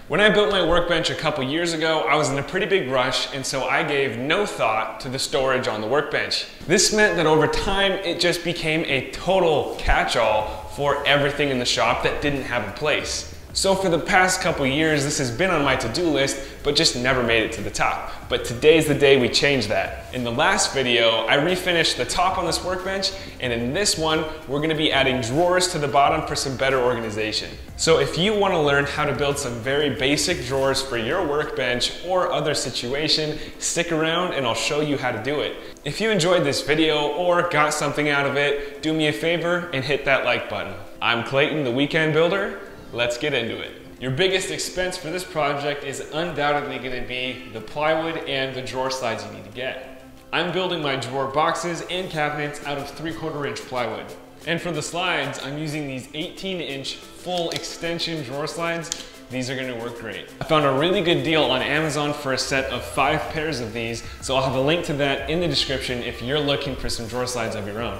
When I built my workbench a couple years ago, I was in a pretty big rush, and so I gave no thought to the storage on the workbench. This meant that over time, it just became a total catch-all for everything in the shop that didn't have a place. So for the past couple years, this has been on my to-do list, but just never made it to the top. But today's the day we change that. In the last video, I refinished the top on this workbench, and in this one, we're gonna be adding drawers to the bottom for some better organization. So if you wanna learn how to build some very basic drawers for your workbench or other situation, stick around and I'll show you how to do it. If you enjoyed this video or got something out of it, do me a favor and hit that like button. I'm Clayton, the Weekend Builder. Let's get into it. Your biggest expense for this project is undoubtedly going to be the plywood and the drawer slides you need to get. I'm building my drawer boxes and cabinets out of 3/4 inch plywood. And for the slides, I'm using these 18-inch full extension drawer slides. These are going to work great. I found a really good deal on Amazon for a set of 5 pairs of these, so I'll have a link to that in the description if you're looking for some drawer slides of your own.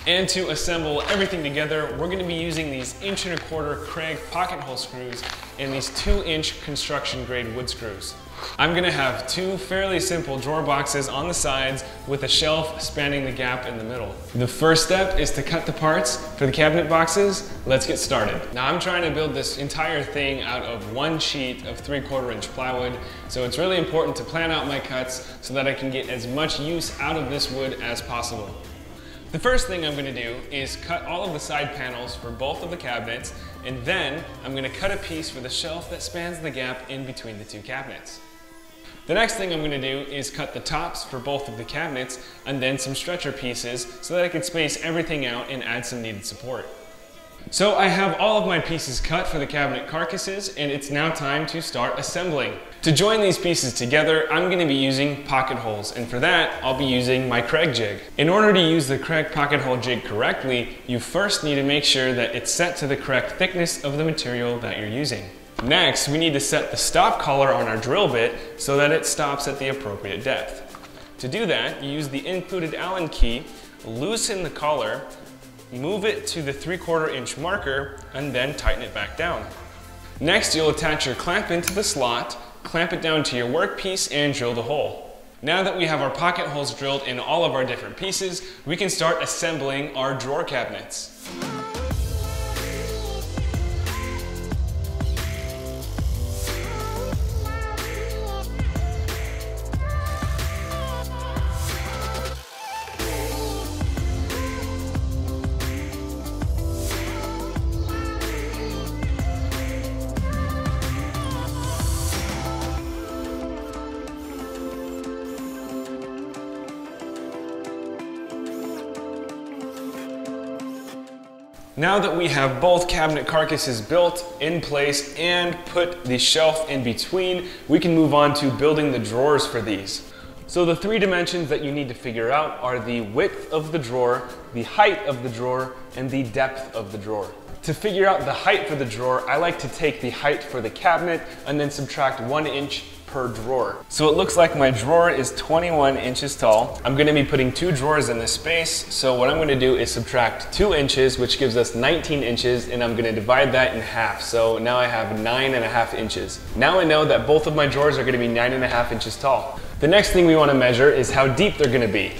And to assemble everything together, we're going to be using these 1¼ Kreg pocket hole screws and these 2-inch construction grade wood screws. I'm going to have 2 fairly simple drawer boxes on the sides with a shelf spanning the gap in the middle. The first step is to cut the parts for the cabinet boxes. Let's get started. Now I'm trying to build this entire thing out of 1 sheet of 3/4 inch plywood, so it's really important to plan out my cuts so that I can get as much use out of this wood as possible. The first thing I'm going to do is cut all of the side panels for both of the cabinets, and then I'm going to cut a piece for the shelf that spans the gap in between the 2 cabinets. The next thing I'm going to do is cut the tops for both of the cabinets and then some stretcher pieces so that I can space everything out and add some needed support. So I have all of my pieces cut for the cabinet carcasses, and it's now time to start assembling. To join these pieces together, I'm going to be using pocket holes, and for that, I'll be using my Kreg jig. In order to use the Kreg pocket hole jig correctly, you first need to make sure that it's set to the correct thickness of the material that you're using. Next, we need to set the stop collar on our drill bit so that it stops at the appropriate depth. To do that, you use the included Allen key, loosen the collar, move it to the 3/4 inch marker, and then tighten it back down. Next, you'll attach your clamp into the slot, clamp it down to your workpiece, and drill the hole. Now that we have our pocket holes drilled in all of our different pieces, we can start assembling our drawer cabinets. Now that we have both cabinet carcasses built in place and put the shelf in between, we can move on to building the drawers for these. So the 3 dimensions that you need to figure out are the width of the drawer, the height of the drawer, and the depth of the drawer. To figure out the height for the drawer, I like to take the height for the cabinet and then subtract 1 inch per drawer. So it looks like my drawer is 21 inches tall. I'm going to be putting 2 drawers in this space, so what I'm going to do is subtract 2 inches, which gives us 19 inches, and I'm going to divide that in half. So now I have 9.5 inches. Now I know that both of my drawers are going to be 9.5 inches tall. The next thing we want to measure is how deep they're going to be.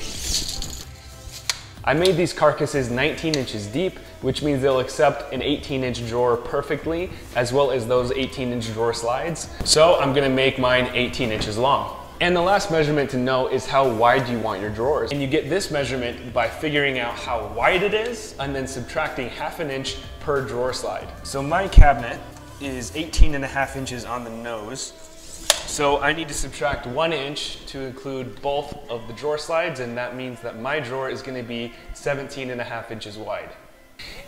I made these carcasses 19 inches deep, which means they'll accept an 18-inch drawer perfectly, as well as those 18-inch drawer slides. So I'm gonna make mine 18 inches long. And the last measurement to know is how wide you want your drawers. And you get this measurement by figuring out how wide it is and then subtracting 1/2 inch per drawer slide. So my cabinet is 18.5 inches on the nose. So I need to subtract 1 inch to include both of the drawer slides, and that means that my drawer is going to be 17.5 inches wide.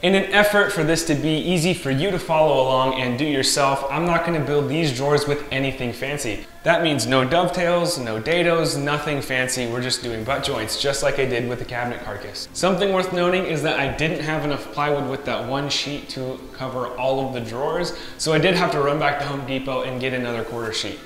In an effort for this to be easy for you to follow along and do yourself, I'm not going to build these drawers with anything fancy. That means no dovetails, no dados, nothing fancy. We're just doing butt joints, just like I did with the cabinet carcass. Something worth noting is that I didn't have enough plywood with that 1 sheet to cover all of the drawers, so I did have to run back to Home Depot and get another 1/4 sheet.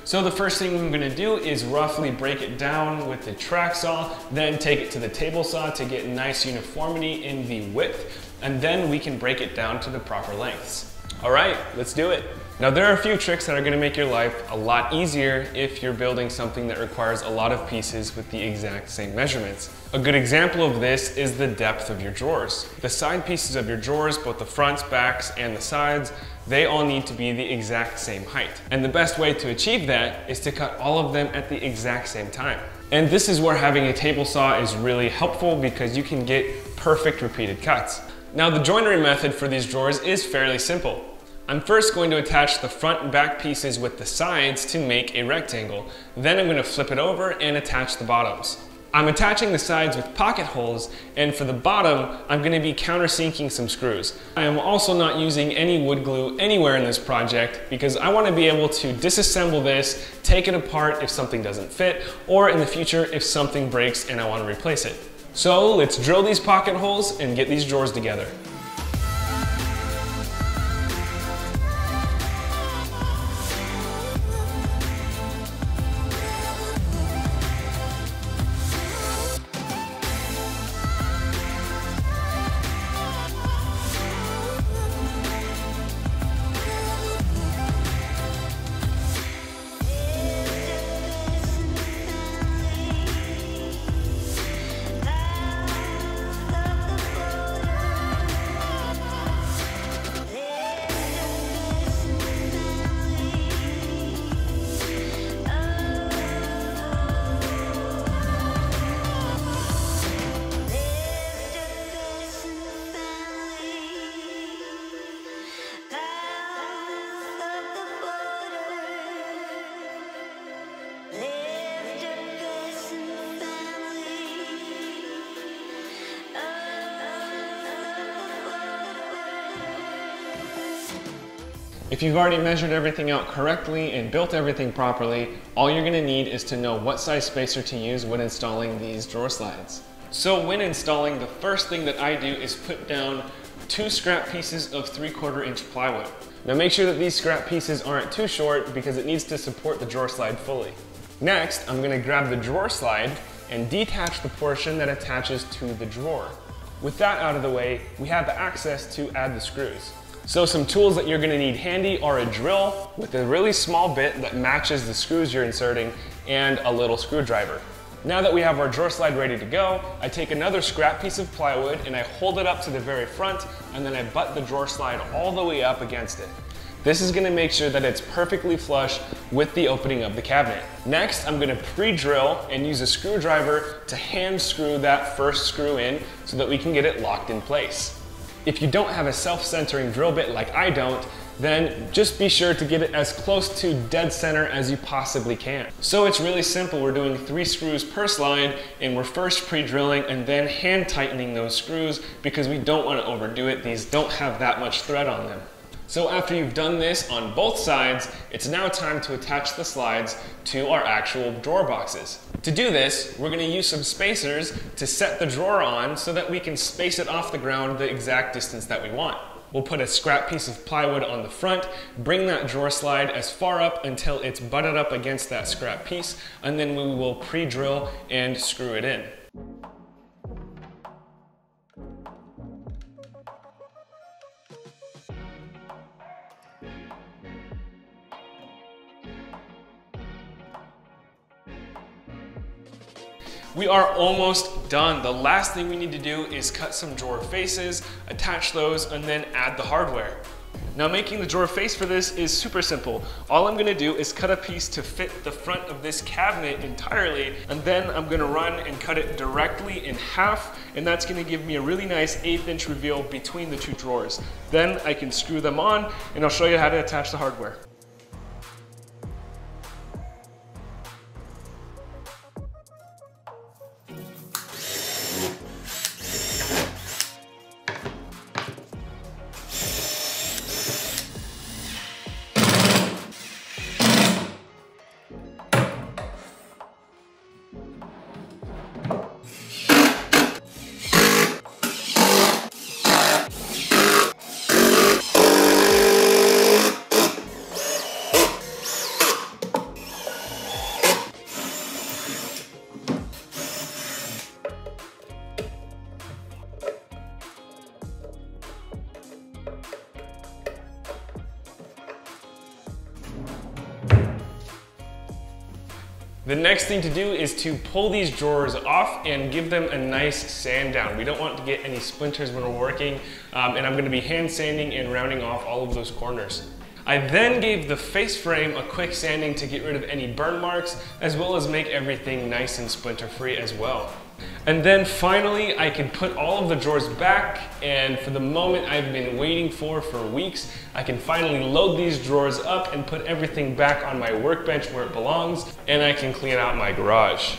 So the first thing I'm going to do is roughly break it down with the track saw, then take it to the table saw to get nice uniformity in the width, and then we can break it down to the proper lengths. All right, let's do it. Now there are a few tricks that are going to make your life a lot easier if you're building something that requires a lot of pieces with the exact same measurements. A good example of this is the depth of your drawers. The side pieces of your drawers, both the fronts, backs, and the sides, they all need to be the exact same height. And the best way to achieve that is to cut all of them at the exact same time. And this is where having a table saw is really helpful because you can get perfect repeated cuts. Now the joinery method for these drawers is fairly simple. I'm first going to attach the front and back pieces with the sides to make a rectangle. Then I'm going to flip it over and attach the bottoms. I'm attaching the sides with pocket holes, and for the bottom, I'm going to be countersinking some screws. I am also not using any wood glue anywhere in this project because I want to be able to disassemble this, take it apart if something doesn't fit, or in the future if something breaks and I want to replace it. So let's drill these pocket holes and get these drawers together. If you've already measured everything out correctly and built everything properly, all you're going to need is to know what size spacer to use when installing these drawer slides. So when installing, the first thing that I do is put down 2 scrap pieces of 3/4 inch plywood. Now make sure that these scrap pieces aren't too short because it needs to support the drawer slide fully. Next, I'm going to grab the drawer slide and detach the portion that attaches to the drawer. With that out of the way, we have access to add the screws. So some tools that you're going to need handy are a drill with a really small bit that matches the screws you're inserting and a little screwdriver. Now that we have our drawer slide ready to go, I take another scrap piece of plywood and I hold it up to the very front, and then I butt the drawer slide all the way up against it. This is going to make sure that it's perfectly flush with the opening of the cabinet. Next, I'm going to pre-drill and use a screwdriver to hand screw that first screw in so that we can get it locked in place. If you don't have a self-centering drill bit like I don't, then just be sure to get it as close to dead center as you possibly can. So it's really simple. We're doing 3 screws per slide, and we're first pre-drilling and then hand tightening those screws because we don't want to overdo it. These don't have that much thread on them. So after you've done this on both sides, it's now time to attach the slides to our actual drawer boxes. To do this, we're going to use some spacers to set the drawer on so that we can space it off the ground the exact distance that we want. We'll put a scrap piece of plywood on the front, bring that drawer slide as far up until it's butted up against that scrap piece, and then we will pre-drill and screw it in. We are almost done. The last thing we need to do is cut some drawer faces, attach those, and then add the hardware. Now making the drawer face for this is super simple. All I'm gonna do is cut a piece to fit the front of this cabinet entirely, and then I'm gonna run and cut it directly in half, and that's gonna give me a really nice 1/8 inch reveal between the 2 drawers. Then I can screw them on, and I'll show you how to attach the hardware. The next thing to do is to pull these drawers off and give them a nice sand down. We don't want to get any splinters when we're working, and I'm gonna be hand sanding and rounding off all of those corners. I then gave the face frame a quick sanding to get rid of any burn marks, as well as make everything nice and splinter free as well. And then finally, I can put all of the drawers back, and for the moment I've been waiting for weeks, I can finally load these drawers up and put everything back on my workbench where it belongs, and I can clean out my garage.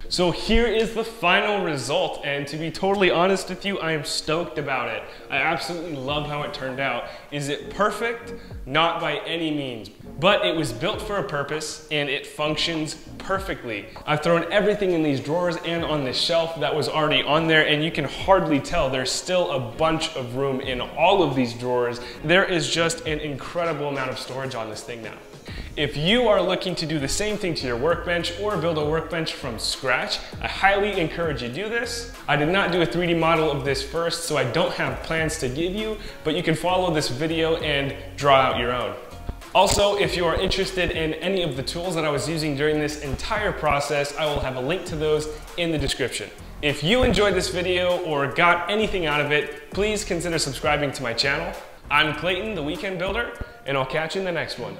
So here is the final result, and to be totally honest with you, I am stoked about it. I absolutely love how it turned out. Is it perfect? Not by any means, but it was built for a purpose and it functions perfectly. I've thrown everything in these drawers and on this shelf that was already on there, and you can hardly tell there's still a bunch of room in all of these drawers. There is just an incredible amount of storage on this thing now. If you are looking to do the same thing to your workbench or build a workbench from scratch, I highly encourage you to do this. I did not do a 3D model of this first, so I don't have plans to give you, but you can follow this video and draw out your own. Also, if you are interested in any of the tools that I was using during this entire process, I will have a link to those in the description. If you enjoyed this video or got anything out of it, please consider subscribing to my channel. I'm Clayton, the Weekend Builder, and I'll catch you in the next one.